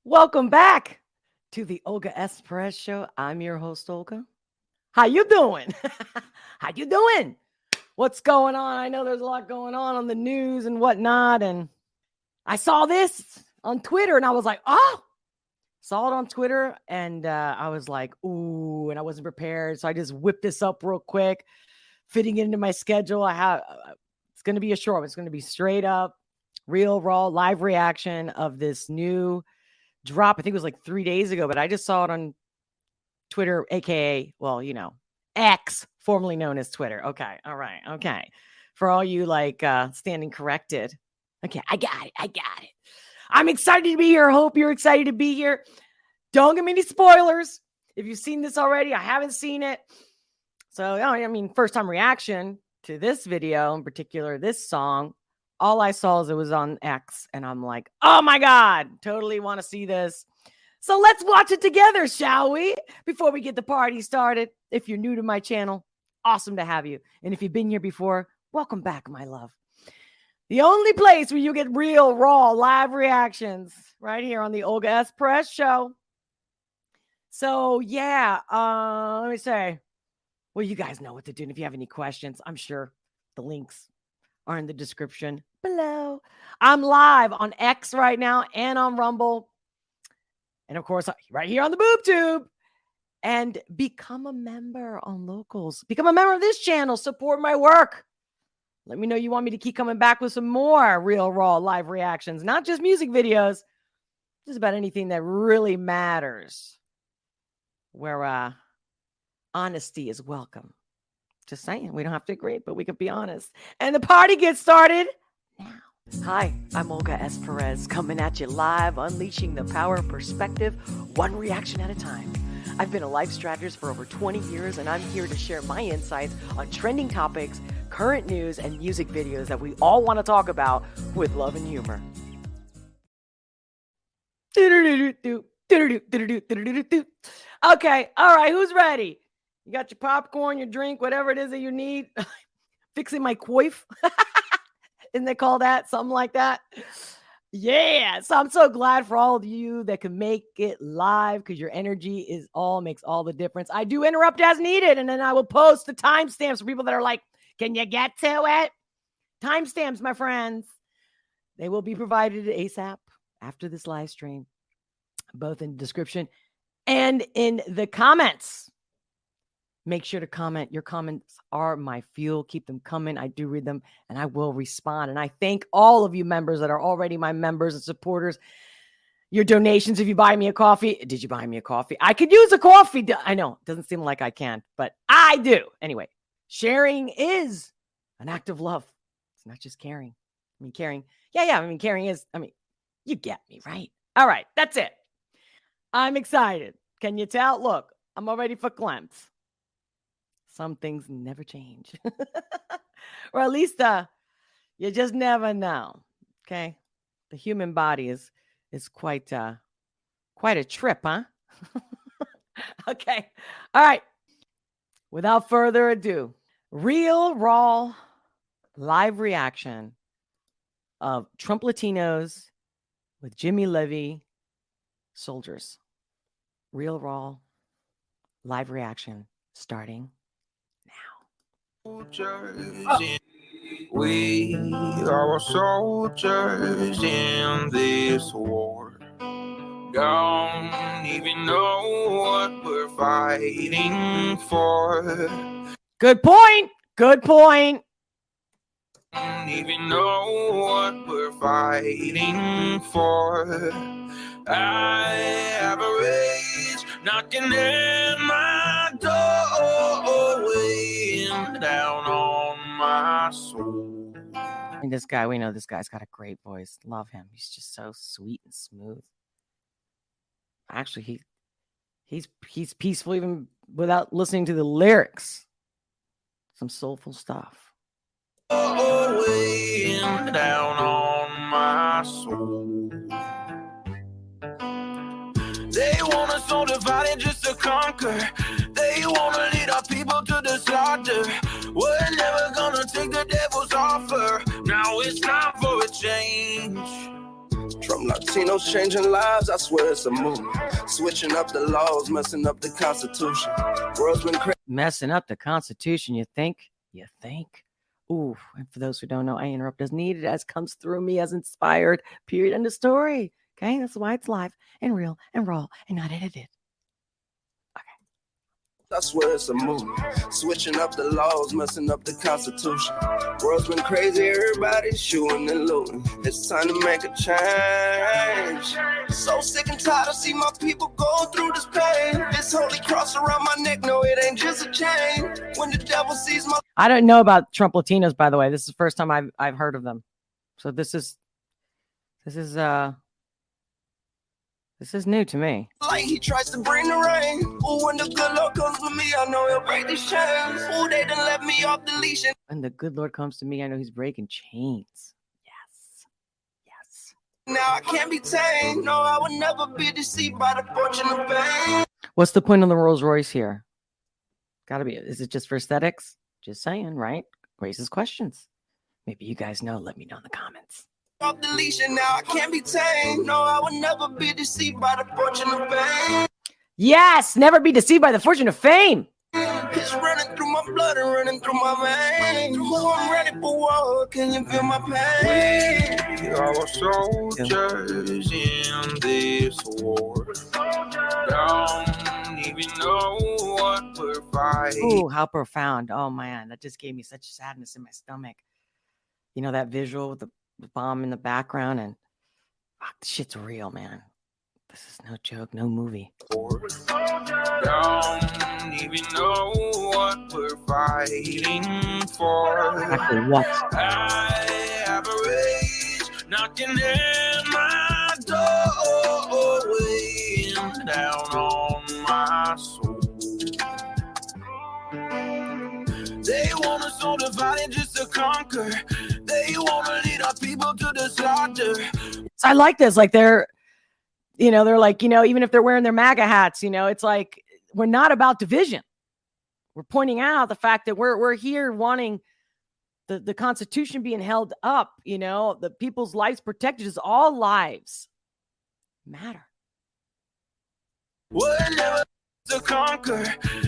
Welcome back to the Olga S. Pérez Show. I'm your host, Olga. How you doing? How you doing? What's going on? I know there's a lot going on the news and whatnot. And I saw this on Twitter and I was like, oh, saw it on Twitter. And I was like, ooh, and I wasn't prepared. So I just whipped this up real quick, fitting it into my schedule. It's going to be a short one. It's going to be straight up, real, raw, live reaction of this new drop. I think it was like 3 days ago, but I just saw it on Twitter, aka, well, X, formerly known as Twitter. Okay, all right, okay. For all you standing corrected. Okay, I got it. I'm excited to be here. Hope you're excited to be here. Don't give me any spoilers. If you've seen this already, I haven't seen it. So, first time reaction to this video, in particular, this song. All I saw is it was on X, and I'm like, oh my God, totally want to see this. So let's watch it together, shall we? Before we get the party started. If you're new to my channel, awesome to have you. And if you've been here before, welcome back, my love. The only place where you get real, raw, live reactions, right here on the Olga S. Pérez Show. So yeah, let me say, well, you guys know what to do. And if you have any questions, I'm sure the links are in the description below. I'm live on X right now and on Rumble. And of course, right here on the Boob Tube. And become a member on Locals. Become a member of this channel. Support my work. Let me know you want me to keep coming back with some more real, raw, live reactions. Not just music videos. Just about anything that really matters. Where honesty is welcome. Just saying, we don't have to agree, but we can be honest. And the party gets started now. Hi, I'm Olga S. Pérez, coming at you live, unleashing the power of perspective, one reaction at a time. I've been a life strategist for over 20 years, and I'm here to share my insights on trending topics, current news, and music videos that we all want to talk about with love and humor. Okay, all right, who's ready? You got your popcorn, your drink, whatever it is that you need. Fixing my coif. Isn't they call that? Something like that. Yeah. So I'm so glad for all of you that can make it live because your energy makes all the difference. I do interrupt as needed. And then I will post the timestamps for people that are like, can you get to it? Timestamps, my friends. They will be provided ASAP after this live stream, both in the description and in the comments. Make sure to comment. Your comments are my fuel. Keep them coming. I do read them and I will respond. And I thank all of you members that are already my members and supporters. Your donations, if you buy me a coffee. Did you buy me a coffee? I could use a coffee. I know it doesn't seem like I can, but I do. Anyway, sharing is an act of love. It's not just caring. Caring. Yeah. Caring is, you get me, right? All right. That's it. I'm excited. Can you tell? Look, I'm already verklempt. Some things never change. Or at least you just never know. Okay. The human body is quite a trip, huh? Okay. All right. Without further ado, real, raw, live reaction of Trump Latinos with Jimmy Levy, Soldiers. Real, raw, live reaction starting soldiers we are soldiers in this war. Don't even know what we're fighting for. Good point. Good point. Don't even know what we're fighting for. I have a rage knocking at my door, weighing down on my soul. And this guy, we know this guy's got a great voice. Love him. He's just so sweet and smooth. Actually, he's peaceful even without listening to the lyrics. Some soulful stuff. Weighing down on my soul. They want us all divided just to conquer. They want to lead our people to the slaughter. We're never gonna take the devil's offer. Now it's time for a change. From Latinos Latinos changing lives, I swear it's a movement. Switching up the laws, messing up the Constitution. World's been crazy. Messing up the Constitution, you think? You think? Ooh, and for those who don't know, I interrupt as needed, as comes through me, as inspired, period, end of story. Okay, that's why it's live and real and raw and not edited. I swear it's a movement. Switching up the laws, messing up the Constitution. World's been crazy, everybody's shooting and looting. It's time to make a change. So sick and tired to see my people go through this pain. This holy cross around my neck, no, it ain't just a chain. When the devil sees my... I don't know about Trump Latinos, by the way. This is the first time I've heard of them. So this is new to me. Like he tries to bring the rain. Ooh, when the good Lord comes with me, I know he'll break these chains. Ooh, they done let me off the leash. When the good Lord comes to me, I know he's breaking chains. Yes. Now I can't be tamed. No, I would never be deceived by the fortune of fame. What's the point of the Rolls Royce here? Gotta be. Is it just for aesthetics? Just saying, right? Raises questions. Maybe you guys know. Let me know in the comments. Off the leash and now I can't be tamed. No, I would never be deceived by the fortune of fame. Yes, never be deceived by the fortune of fame. It's running through my blood and running through my veins. Oh, I'm ready for war. Can you feel my pain? We are soldiers in this war. Don't even know what we're fighting. Ooh, how profound. Oh, man, that just gave me such sadness in my stomach. You know, that visual with the bomb in the background, and shit's real, man. This is no joke, no movie. Don't even know what we're fighting for. Actually, what? I have a rage knocking at my door, weighing down on my soul. They want us all divided just to conquer. They want to lead our people to the slaughter. So I like this. Like they're like, even if they're wearing their MAGA hats, it's like we're not about division. We're pointing out the fact that we're here wanting the Constitution being held up, the people's lives protected, as all lives matter. We're never to conquer.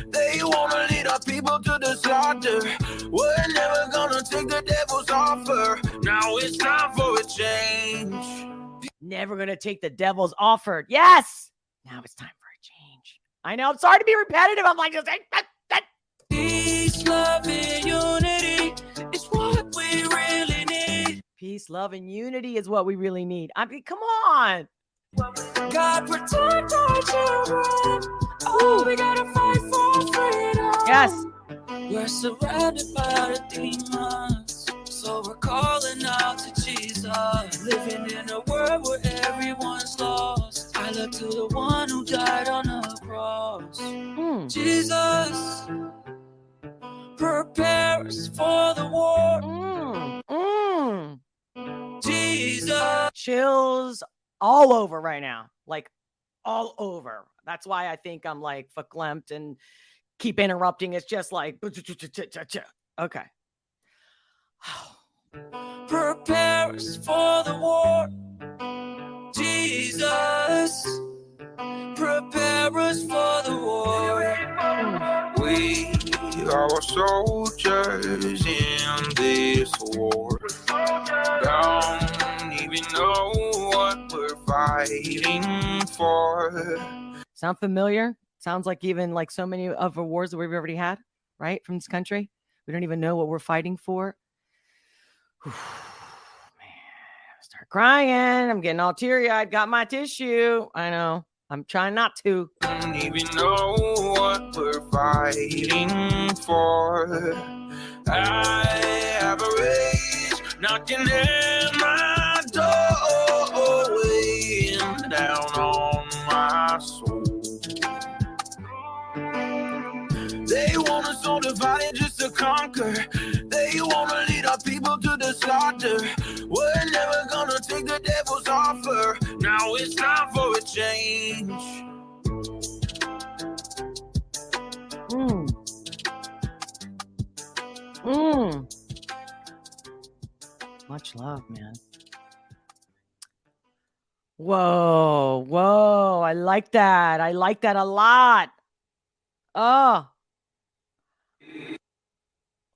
They want to lead our people to the slaughter. We're never gonna take the devil's offer. Now it's time for a change. Never gonna take the devil's offer. Yes. Now it's time for a change. I know. I'm sorry to be repetitive. I'm like just peace, love, and unity is what we really need. Peace, love, and unity is what we really need. I mean, come on. God protect our children. Oh, we gotta fight for freedom. Yes. We're surrounded by the demons, so we're calling out to Jesus. Living in a world where everyone's lost. I look to the one who died on the cross. Jesus, prepare us for the war. Jesus. Chills all over right now. Like all over. That's why I think I'm like verklempt and keep interrupting. It's just like, okay. Prepare us for the war. Jesus, prepare us for the war. We are soldiers in this war. Don't even know what we're fighting for. Sound familiar? Sounds like even like so many of the wars that we've already had, right? From this country. We don't even know what we're fighting for. Man, I start crying. I'm getting all teary-eyed. Got my tissue. I know. I'm trying not to. Don't even know what we're fighting for. I have a rage knocking at my door, weighing down on my soul. They want us all divided just to conquer. They want to lead our people to the slaughter. We're never gonna take the devil's offer. Now it's time for a change. Much love, man. Whoa, whoa. I like that. I like that a lot. Oh,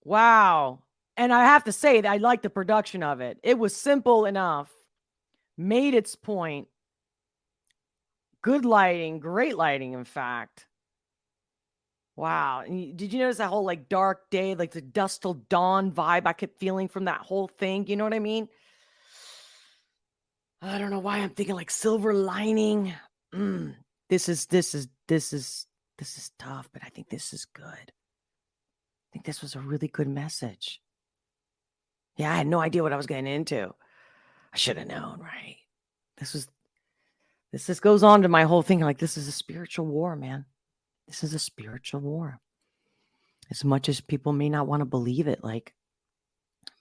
wow. And I have to say that I like the production of it. It was simple enough, made its point. Good lighting, great lighting, in fact. Wow. And did you notice that whole like dark day, like the dusk till dawn vibe I kept feeling from that whole thing? You know what I mean? I don't know why I'm thinking like silver lining. Mm, this is tough, but I think this is good. I think this was a really good message. Yeah, I had no idea what I was getting into. I should have known, right? This just goes on to my whole thing. Like, this is a spiritual war, man. This is a spiritual war. As much as people may not want to believe it, like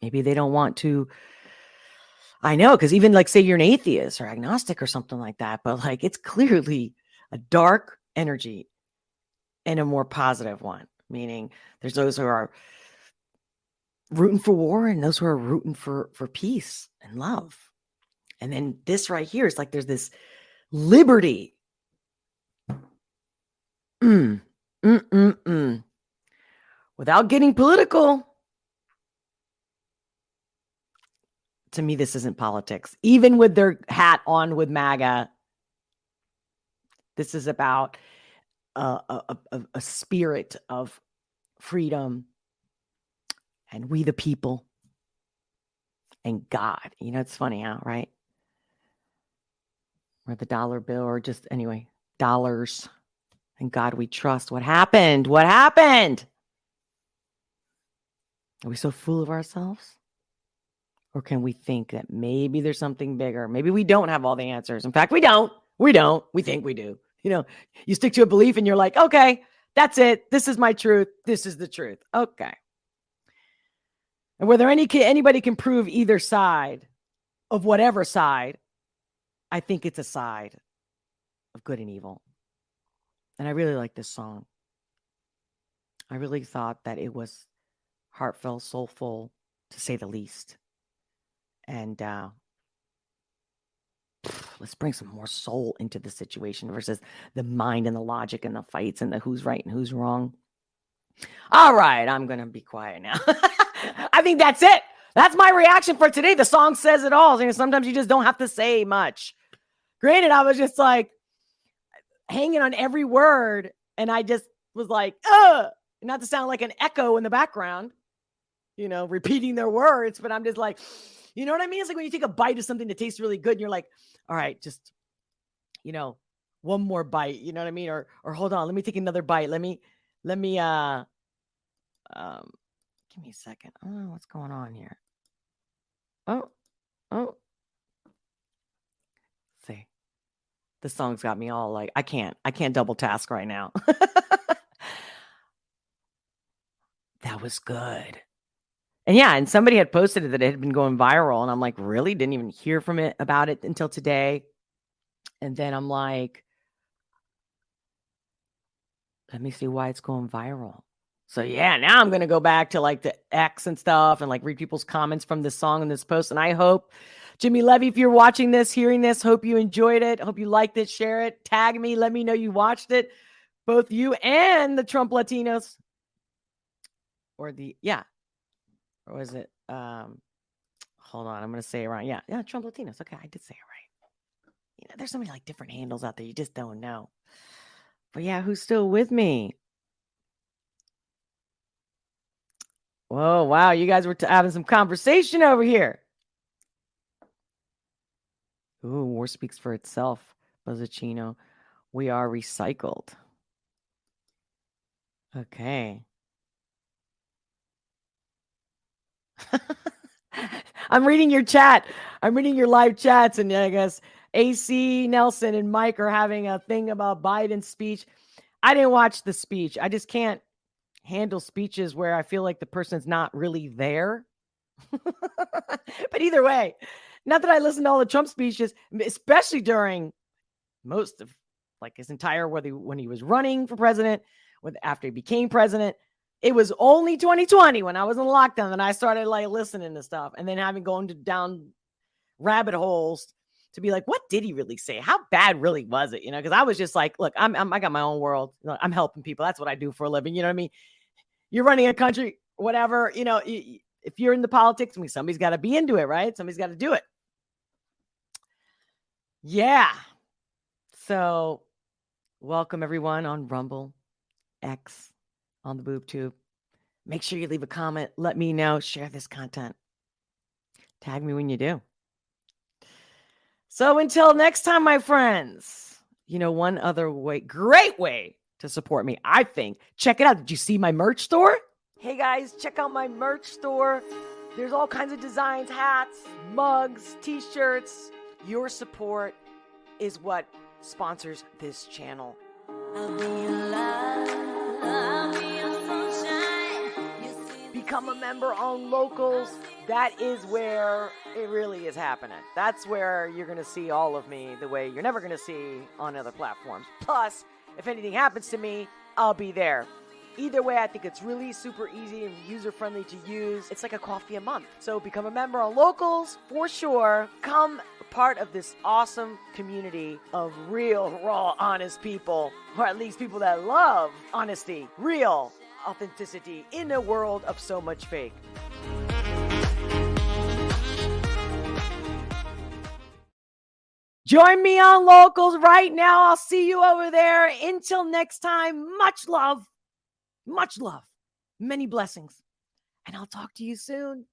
maybe they don't want to. I know, because even like say you're an atheist or agnostic or something like that, but like it's clearly a dark energy and a more positive one, meaning there's those who are rooting for war and those who are rooting for peace and love. And then this right here is like there's this liberty. Without getting political, to me, this isn't politics. Even with their hat on with MAGA, this is about a spirit of freedom and we the people and God. You know, it's funny, huh? Right? Or the dollar bill, or just anyway, dollars and God we trust. What happened? What happened? Are we so full of ourselves? Or can we think that maybe there's something bigger? Maybe we don't have all the answers. In fact, we don't. We don't. We think we do. You know, you stick to a belief and you're like, okay, that's it. This is my truth. This is the truth. Okay. And whether anybody can prove either side of whatever side, I think it's a side of good and evil. And I really like this song. I really thought that it was heartfelt, soulful, to say the least. And let's bring some more soul into the situation versus the mind and the logic and the fights and the who's right and who's wrong. All right, I'm going to be quiet now. I think that's it. That's my reaction for today. The song says it all. You know, sometimes you just don't have to say much. Granted, I was just like hanging on every word, and I just was like, not to sound like an echo in the background, you know, repeating their words, but I'm just like, you know what I mean? It's like when you take a bite of something that tastes really good and you're like, all right, just, you know, one more bite, you know what I mean? Or hold on, let me take another bite. Let me, give me a second. Oh, what's going on here? Oh, see, this song's got me all like, I can't double task right now. That was good. And yeah, and somebody had posted it that it had been going viral. And I'm like, really? Didn't even hear about it until today. And then I'm like, let me see why it's going viral. So yeah, now I'm going to go back to like the X and stuff and like read people's comments from this song and this post. And I hope, Jimmy Levy, if you're watching this, hearing this, hope you enjoyed it. Hope you liked it, share it, tag me, let me know you watched it. Both you and the Trump Latinos. Or was it, hold on, I'm going to say it right. Yeah, Trump Latinos. Okay, I did say it right. You know, there's so many like different handles out there. You just don't know. But yeah, who's still with me? Whoa, wow. You guys were having some conversation over here. Ooh, war speaks for itself, Buzzacino. We are recycled. Okay. I'm reading your chat. I'm reading your live chats, and I guess AC, Nelson, and Mike are having a thing about Biden's speech. I didn't watch the speech. I just can't handle speeches where I feel like the person's not really there. But either way, not that I listened to all the Trump speeches, especially during most of like his entire, when he was running for president, after he became president. It was only 2020 when I was in lockdown that I started like listening to stuff and then having gone down rabbit holes to be like, what did he really say? How bad really was it? Because I was just like, look, I got my own world. I'm helping people. That's what I do for a living. You know what I mean? You're running a country, whatever, if you're in the politics, somebody's got to be into it, right? Somebody's got to do it. Yeah. So welcome everyone on Rumble, X, on the Boob Tube. Make sure you leave a comment. Let me know. Share this content. Tag me when you do. So until next time, my friends, one other great way to support me, I think. Check it out. Did you see my merch store? Hey guys, check out my merch store. There's all kinds of designs, hats, mugs, t-shirts. Your support is what sponsors this channel. Become a member on Locals. That is where it really is happening. That's where you're going to see all of me the way you're never going to see on other platforms. Plus, if anything happens to me, I'll be there. Either way, I think it's really super easy and user-friendly to use. It's like a coffee a month. So become a member on Locals for sure. Become part of this awesome community of real, raw, honest people, or at least people that love honesty, real authenticity in a world of so much fake. Join me on Locals right now. I'll see you over there. Until next time, much love, many blessings, and I'll talk to you soon.